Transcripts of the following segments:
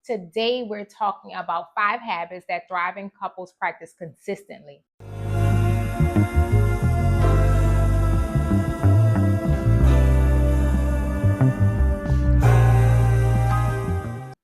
Today, we're talking about 5 habits that thriving couples practice consistently.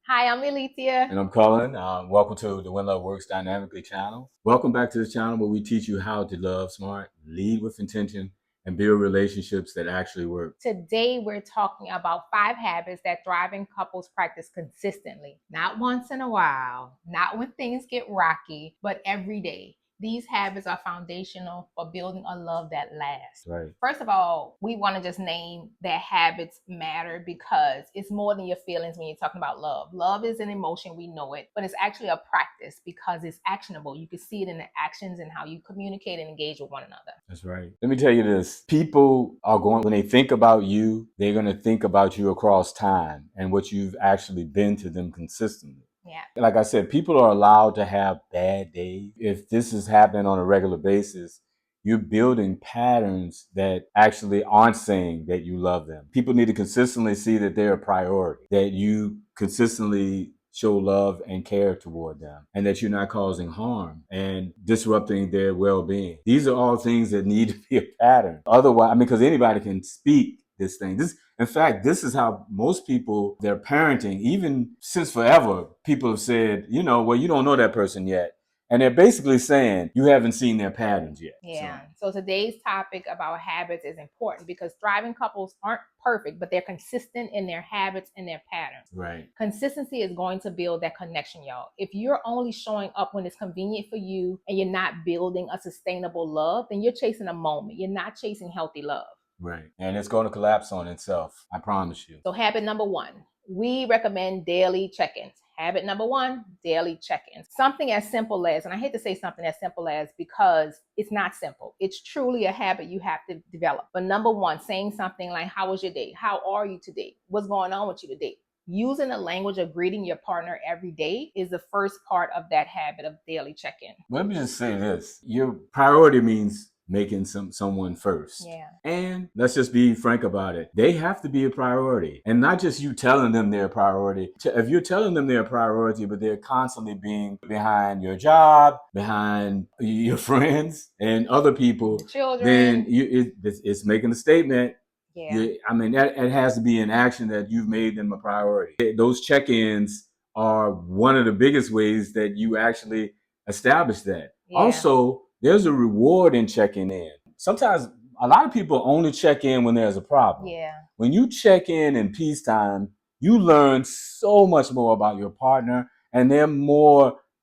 Hi, I'm Elitia. And I'm Cullen. Welcome to the When Love Works Dynamically channel. Welcome back to this channel where we teach you how to love smart, lead with intention, and build relationships that actually work. Today, we're talking about 5 habits that thriving couples practice consistently. Not once in a while, not when things get rocky, but every day. These habits are foundational for building a love that lasts. Right. First of all, we want to just name that habits matter because it's more than your feelings when you're talking about love. Love is an emotion, we know it, but it's actually a practice because it's actionable. You can see it in the actions and how you communicate and engage with one another. That's right. Let me tell you this. People are when they think about you, they're going to think about you across time and what you've actually been to them consistently. Yeah. Like I said, people are allowed to have bad days. If this is happening on a regular basis, you're building patterns that actually aren't saying that you love them. People need to consistently see that they're a priority, that you consistently show love and care toward them, and that you're not causing harm and disrupting their well-being. These are all things that need to be a pattern. Otherwise, because anybody can speak this thing. In fact, this is how most people, their parenting, even since forever, people have said, well, you don't know that person yet. And they're basically saying you haven't seen their patterns yet. Yeah. So today's topic about habits is important because thriving couples aren't perfect, but they're consistent in their habits and their patterns. Right. Consistency is going to build that connection, y'all. If you're only showing up when it's convenient for you and you're not building a sustainable love, then you're chasing a moment. You're not chasing healthy love. Right. And it's going to collapse on itself. I promise you. So habit number 1, we recommend daily check-ins. Habit number 1, daily check-ins. Something as simple as, and I hate to say something as simple as because it's not simple. It's truly a habit you have to develop. But number 1, saying something like, how was your day? How are you today? What's going on with you today? Using the language of greeting your partner every day is the first part of that habit of daily check-in. Let me just say this. Your priority means making someone first. Yeah. And let's just be frank about it. They have to be a priority. And not just you telling them they're a priority. If you're telling them they're a priority, but they're constantly being behind your job, behind your friends and other people, children, then it's making a statement. Yeah. I mean, that it has to be an action that you've made them a priority. Those check-ins are one of the biggest ways that you actually establish that. Yeah. Also, there's a reward in checking in. Sometimes a lot of people only check in when there's a problem. Yeah. When you check in peacetime, you learn so much more about your partner, and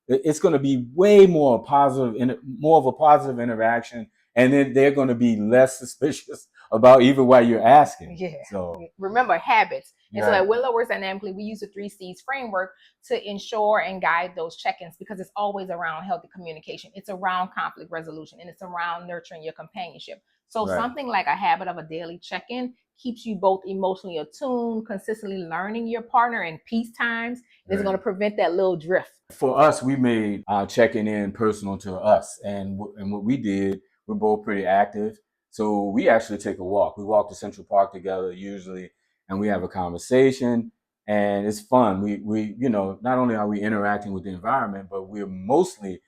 it's going to be way more positive, more of a positive interaction, and then they're going to be less suspicious about even why you're asking. Yeah. So remember habits. And right. So at When Love Works Dynamically, we use the 3 C's framework to ensure and guide those check-ins because it's always around healthy communication. It's around conflict resolution, and it's around nurturing your companionship. So right. Something like a habit of a daily check-in keeps you both emotionally attuned, consistently learning your partner in peace times. It's right. going to prevent that little drift. For us, we made checking in personal to us. And what we did, we're both pretty active. So we actually take a walk. We walk to Central Park together usually, and we have a conversation, and it's fun. We not only are we interacting with the environment, but we're mostly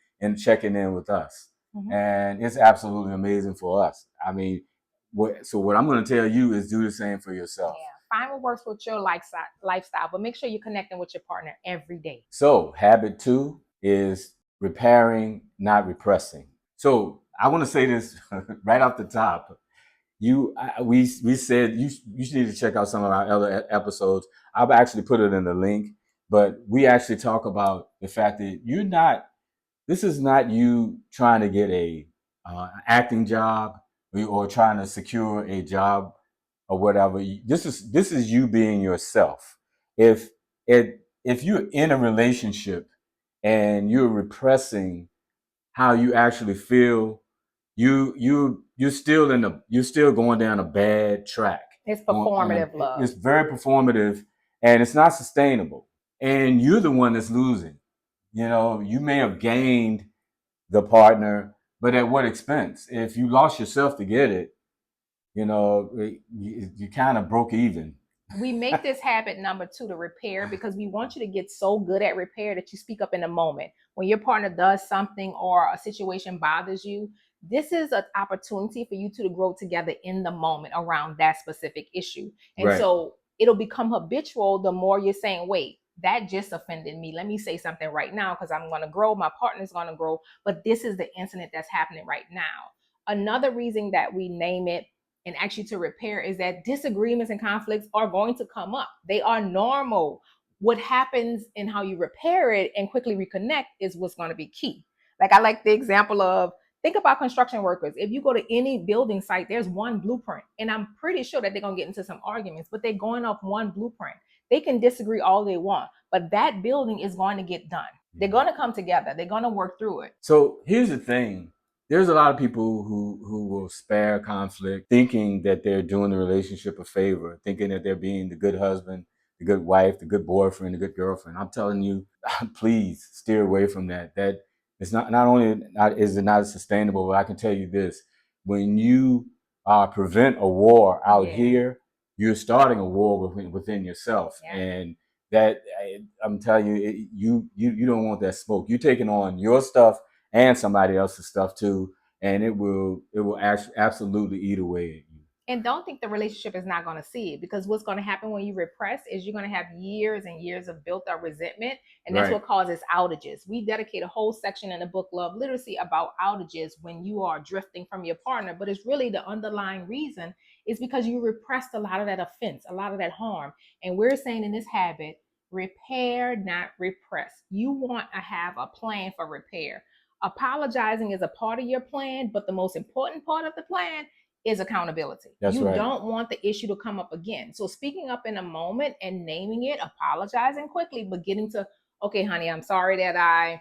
checking in with us. Mm-hmm. And it's absolutely amazing for us. I mean, what I'm going to tell you is do the same for yourself. Yeah. Find what works with your lifestyle, but make sure you're connecting with your partner every day. So habit 2 is repairing, not repressing. So I want to say this right off the top. We said you need to check out some of our other episodes. I've actually put it in the link, but we actually talk about the fact that this is not you trying to get a acting job or trying to secure a job or whatever. This is you being yourself. If you're in a relationship and you're repressing how you actually feel, you're still going down a bad track. It's performative love. It's very performative, and it's not sustainable. And you're the one that's losing. You may have gained the partner, but at what expense? If you lost yourself to get it, you kind of broke even. We make this habit number 2 to repair because we want you to get so good at repair that you speak up in the moment. When your partner does something or a situation bothers you, this is an opportunity for you two to grow together in the moment around that specific issue. And Right. so it'll become habitual the more you're saying, wait, that just offended me. Let me say something right now because I'm going to grow. My partner's going to grow. But this is the incident that's happening right now. Another reason that we name it and actually to repair is that disagreements and conflicts are going to come up. They are normal. What happens in how you repair it and quickly reconnect is what's going to be key. Like I like the example of think about construction workers. If you go to any building site, there's one blueprint. And I'm pretty sure that they're going to get into some arguments, but they're going off one blueprint. They can disagree all they want, but that building is going to get done. They're going to come together. They're going to work through it. So here's the thing. There's a lot of people who will spare conflict, thinking that they're doing the relationship a favor, thinking that they're being the good husband, the good wife, the good boyfriend, the good girlfriend. I'm telling you, please steer away from that. That it's not only is it not sustainable, but I can tell you this: when you prevent a war out here, you're starting a war within yourself, and that I'm telling you, you don't want that smoke. You're taking on your stuff and somebody else's stuff too, and it will absolutely eat away at you. And don't think the relationship is not going to see it, because what's going to happen when you repress is you're going to have years and years of built up resentment, and that's what causes outages. We dedicate a whole section in the book Love Literacy about outages when you are drifting from your partner, but it's really the underlying reason is because you repressed a lot of that offense, a lot of that harm. And we're saying in this habit, repair, not repress. You want to have a plan for repair. Apologizing is a part of your plan, but the most important part of the plan is accountability. That's you right. don't want the issue to come up again. So speaking up in a moment and naming it, apologizing quickly, but getting to, okay, honey, I'm sorry that I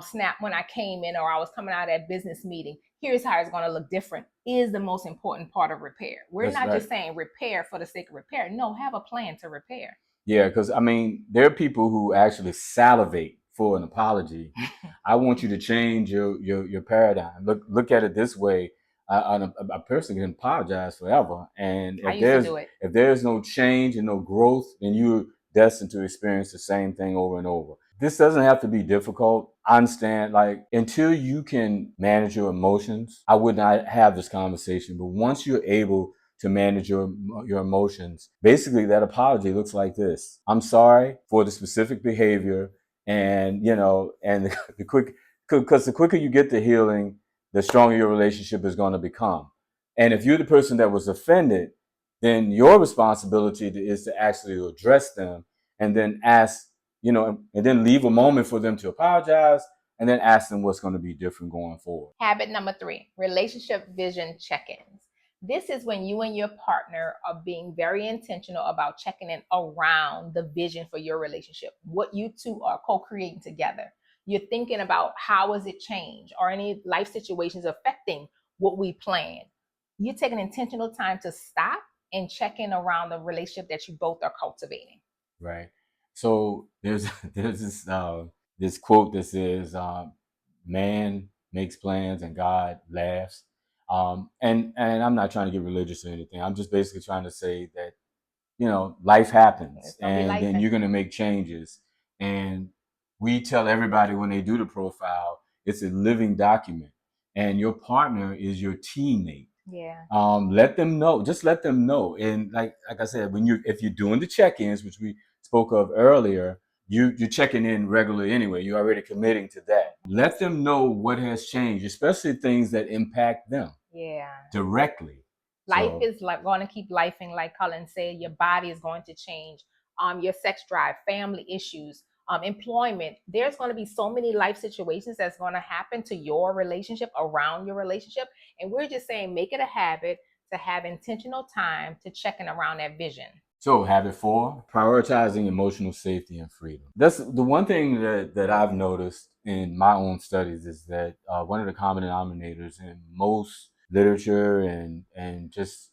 snapped when I came in or I was coming out of that business meeting. Here's how it's going to look different is the most important part of repair. We're not just saying repair for the sake of repair. No, have a plan to repair. Yeah, because I mean, there are people who actually salivate for an apology. I want you to change your paradigm. Look at it this way. A person can apologize forever, and if there's no change and no growth, then you're destined to experience the same thing over and over. This doesn't have to be difficult. I understand, like, until you can manage your emotions, I would not have this conversation. But once you're able to manage your emotions, basically that apology looks like this: I'm sorry for the specific behavior, and and because the quicker you get to healing, the stronger your relationship is going to become. And if you're the person that was offended, then your responsibility is to actually address them, and then ask, and then leave a moment for them to apologize, and then ask them what's going to be different going forward. Habit number 3, relationship vision check-ins. This is when you and your partner are being very intentional about checking in around the vision for your relationship, what you two are co-creating together. You're thinking about how has it changed or any life situations affecting what we planned. You take an intentional time to stop and check in around the relationship that you both are cultivating. Right. So there's this quote that says, "Man makes plans and God laughs." And I'm not trying to get religious or anything. I'm just basically trying to say that life happens, and then you're going to make changes. And we tell everybody when they do the profile, it's a living document, and your partner is your teammate. Let them know. Just let them know. And like I said, if you're doing the check-ins, which we spoke of earlier, you're checking in regularly anyway. You're already committing to that. Let them know what has changed, especially things that impact them directly. Life is like going to keep lifing, like Cullen said. Your body is going to change. Your sex drive, family issues, employment. There's going to be so many life situations that's going to happen to your relationship, around your relationship. And we're just saying, make it a habit to have intentional time to check in around that vision. So habit 4, prioritizing emotional safety and freedom. That's the one thing that I've noticed in my own studies, is that one of the common denominators in most literature and just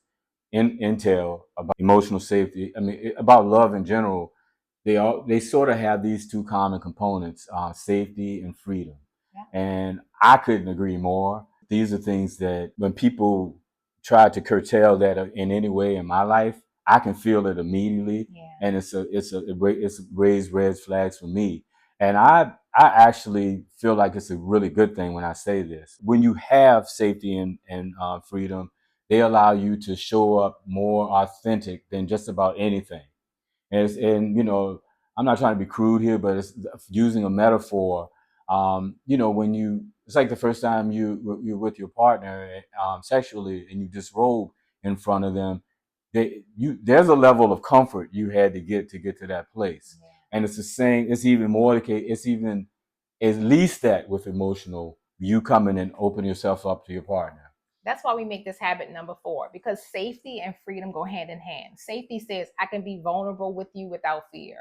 intel about emotional safety, I mean, about love in general, they sort of have these two common components, safety and freedom. And I couldn't agree more. These are things that when people try to curtail that in any way in my life, I can feel it immediately, Yeah. and it's raised red flags for me. And I actually feel like it's a really good thing when I say this. When you have safety and freedom, they allow you to show up more authentic than just about anything. And you know, I'm not trying to be crude here, but it's using a metaphor. When it's like the first time you're with your partner sexually, and you disrobe in front of them. There's a level of comfort you had to get to that place, Yeah. and it's the same. It's even more the case. It's even at least that with emotional, you coming and open yourself up to your partner. That's why we make this habit number 4, because safety and freedom go hand in hand. Safety says I can be vulnerable with you without fear.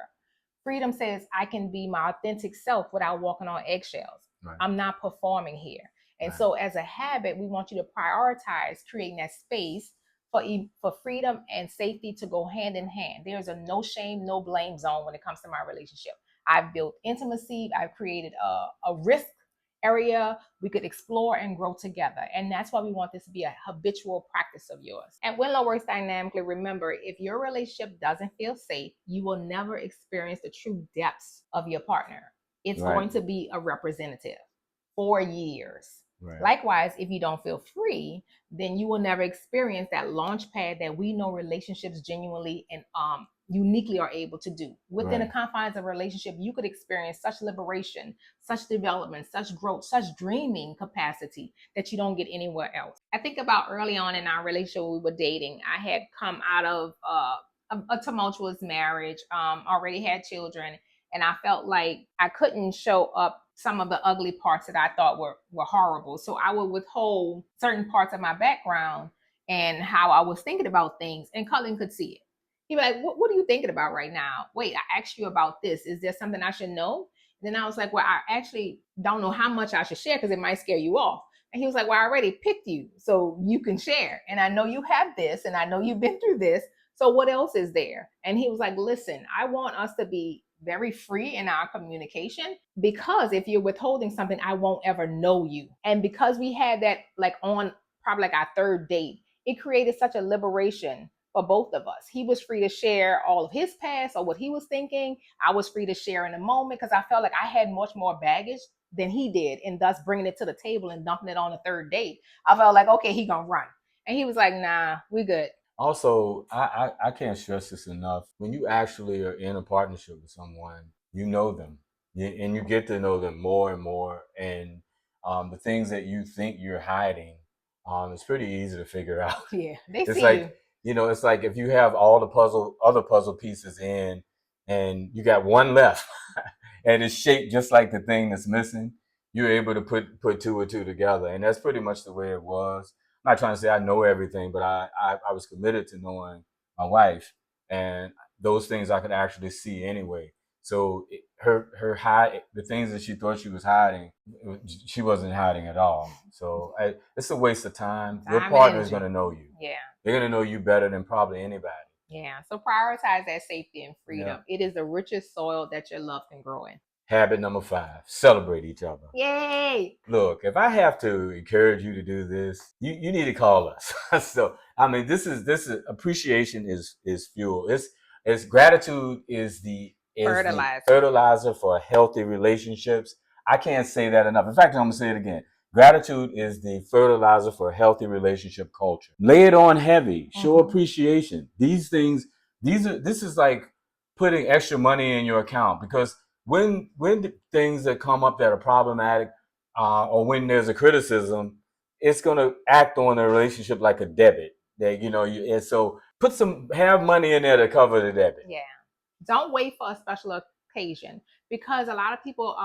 Freedom says I can be my authentic self without walking on eggshells. Right. I'm not performing here. And Right. so as a habit, we want you to prioritize creating that space for freedom and safety to go hand in hand. There's a no shame, no blame zone when it comes to my relationship. I've built intimacy. I've created a risk area we could explore and grow together. And that's why we want this to be a habitual practice of yours. And Winlow works dynamically. Remember, if your relationship doesn't feel safe, you will never experience the true depths of your partner. It's Right. going to be a representative for years. Right. Likewise, if you don't feel free, then you will never experience that launch pad that we know relationships genuinely and uniquely are able to do. Within the confines of a relationship, you could experience such liberation, such development, such growth, such dreaming capacity that you don't get anywhere else. I think about early on in our relationship when we were dating, I had come out of a tumultuous marriage, already had children, and I felt like I couldn't show up some of the ugly parts that I thought were horrible. So I would withhold certain parts of my background and how I was thinking about things, and Cullen could see it. He'd be like, what are you thinking about right now? Wait, I asked you about this. Is there something I should know? And then I was like, well, I actually don't know how much I should share because it might scare you off. And he was like, well, I already picked you so you can share. And I know you have this, and I know you've been through this. So what else is there? And he was like, listen, I want us to be very free in our communication, because if you're withholding something, I won't ever know you. And because we had that like on probably like our 3rd date, it created such a liberation for both of us. He was free to share all of his past or what he was thinking. I was free to share in the moment because I felt like I had much more baggage than he did, and thus bringing it to the table and dumping it on the 3rd date. I felt like, okay, he gonna run. And he was like, nah, we good. Also, I can't stress this enough. When you actually are in a partnership with someone, you know them, and you get to know them more and more. And the things that you think you're hiding, it's pretty easy to figure out. Yeah, they It's see like, you. it's like if you have all the other puzzle pieces in, and you got one left, and it's shaped just like the thing that's missing, you're able to put 2 or 2 together. And that's pretty much the way it was. I'm not trying to say I know everything, but I was committed to knowing my wife, and those things I could actually see anyway. So the things that she thought she was hiding, she wasn't hiding at all. So it's a waste of time. Your partner is going to know you. Yeah. They're going to know you better than probably anybody. Yeah. So prioritize that safety and freedom. Yeah. It is the richest soil that your love can grow in. Habit number 5, celebrate each other. Yay! Look, if I have to encourage you to do this, you need to call us. So, I mean, this is appreciation is fuel. It's gratitude is the fertilizer for healthy relationships. I can't say that enough. In fact, I'm gonna say it again. Gratitude is the fertilizer for a healthy relationship culture. Lay it on heavy. Show appreciation. These things, this is like putting extra money in your account, because when the things that come up that are problematic, or when there's a criticism, it's going to act on the relationship like a debit. That and so have money in there to cover the debit. Yeah. Don't wait for a special occasion, because a lot of people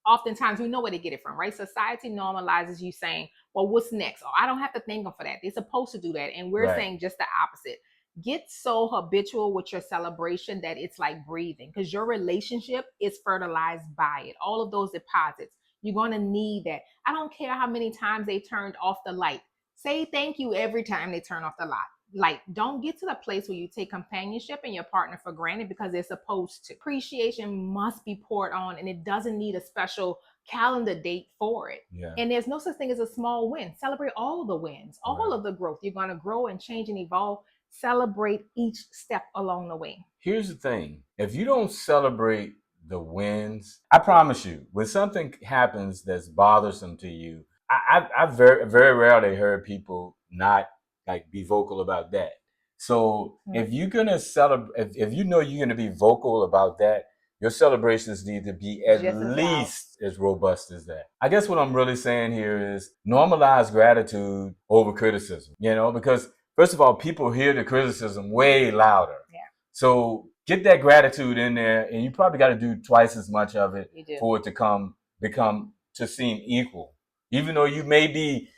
oftentimes we know where to get it from, right? Society normalizes you saying, well, what's next? Oh, I don't have to thank them for that. They're supposed to do that. And we're saying just the opposite. Get so habitual with your celebration that it's like breathing, because your relationship is fertilized by it. All of those deposits, you're going to need that. I don't care how many times they turned off the light. Say thank you every time they turn off the light. Don't get to the place where you take companionship and your partner for granted because they're supposed to. Appreciation must be poured on, and it doesn't need a special calendar date for it. Yeah. And there's no such thing as a small win. Celebrate all the wins, all of the growth. You're going to grow and change and evolve. Celebrate each step along the way. Here's the thing. If you don't celebrate the wins, I promise you, when something happens that's bothersome to you, I very, very rarely heard people not like be vocal about that. So if you're gonna celebrate, if you know you're gonna be vocal about that, your celebrations need to be at least as robust as that. I guess what I'm really saying here is normalize gratitude over criticism, because first of all, people hear the criticism way louder. Yeah. So get that gratitude in there, and you probably got to do twice as much of it for it to become to seem equal. Even though you may be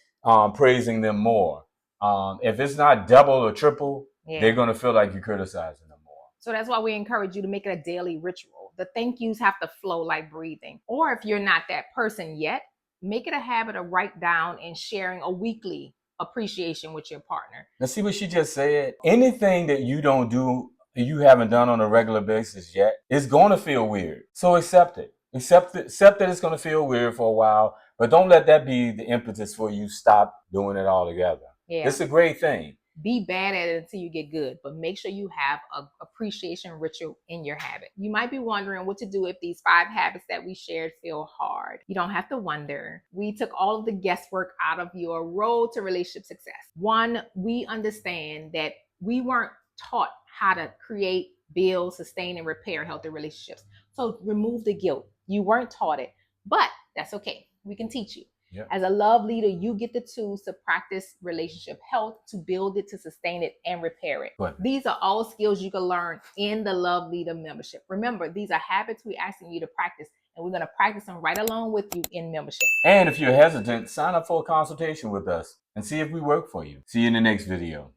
praising them more, if it's not double or triple, they're going to feel like you're criticizing them more. So that's why we encourage you to make it a daily ritual. The thank yous have to flow like breathing. Or if you're not that person yet, make it a habit of write down and sharing a weekly appreciation with your partner. Now see what she just said? Anything that you don't do, you haven't done on a regular basis yet, it's going to feel weird. So accept it. Accept that it's going to feel weird for a while, but don't let that be the impetus for you stop doing it altogether. Yeah. It's a great thing. Be bad at it until you get good, but make sure you have an appreciation ritual in your habit. You might be wondering what to do if these 5 habits that we shared feel hard. You don't have to wonder. We took all of the guesswork out of your road to relationship success. 1, we understand that we weren't taught how to create, build, sustain, and repair healthy relationships. So remove the guilt. You weren't taught it, but that's okay. We can teach you. Yep. As a love leader, you get the tools to practice relationship health, to build it, to sustain it, and repair it. What? These are all skills you can learn in the Love Leader membership. Remember, these are habits we're asking you to practice, and we're going to practice them right along with you in membership. And if you're hesitant, sign up for a consultation with us and see if we work for you. See you in the next video.